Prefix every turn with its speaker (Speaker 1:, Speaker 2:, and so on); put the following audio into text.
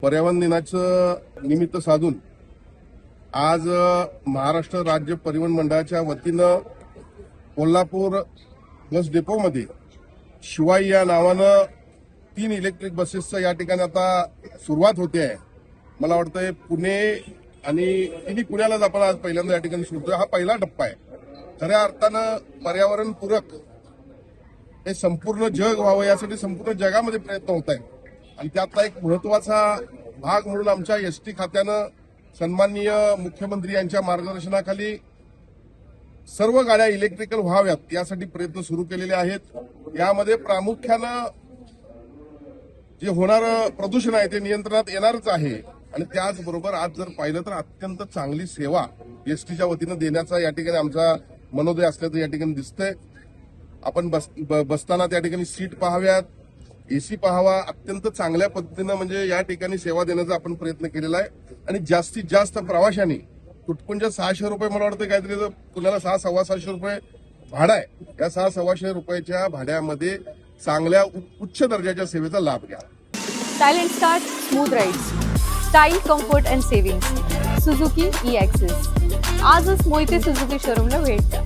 Speaker 1: पर्यावरण दिनाचं निमित्त साधून आज महाराष्ट्र राज्य परिवहन मंडळाच्या वतीनं कोल्हापूर बस डेपोमध्ये शिवाई या नावानं 3 इलेक्ट्रिक बसेसचं या ठिकाणी आता सुरुवात होते आहे. मला वाटतंय पुणे आणि तिन्ही पुण्यालाच आपण आज पहिल्यांदा या ठिकाणी सुरू हा पहिला टप्पा आहे. खऱ्या अर्थानं पर्यावरणपूरक हे संपूर्ण जग व्हावं यासाठी संपूर्ण जगामध्ये प्रयत्न होत आहेत आणि त्यातला एक महत्वाचा भाग म्हणून आमच्या एसटी खात्यानं सन्माननीय मुख्यमंत्री यांच्या मार्गदर्शनाखाली सर्व गाड्या इलेक्ट्रिकल व्हाव्यात यासाठी प्रयत्न सुरू केलेले आहेत. यामध्ये प्रामुख्यानं जे होणारं प्रदूषण आहे ते नियंत्रणात येणारच आहे आणि त्याचबरोबर आज जर पाहिलं तर अत्यंत चांगली सेवा एसटीच्या वतीनं देण्याचा या ठिकाणी आमचा मनोदय असल्याचं या ठिकाणी दिसतंय. आपण बसताना त्या ठिकाणी सीट पाहाव्यात, एसी पाहावा, अत्यंत चांगल्या पद्धतीनं म्हणजे या ठिकाणी सेवा देण्याचा आपण प्रयत्न केलेला आहे आणि जास्तीत जास्त प्रवाशांनी तुटपुंज 600 रुपये मला वाटतं काहीतरी पुण्याला 600-650 रुपये भाडा आहे. या 600-650 रुपयाच्या भाड्यामध्ये चांगल्या उच्च दर्जाच्या सेवेचा लाभ घ्या.
Speaker 2: Silent start, smooth rides, style, comfort and savings. Suzuki E-access. आजच मोहिते सुझुकी शोरूमला भेट द्या.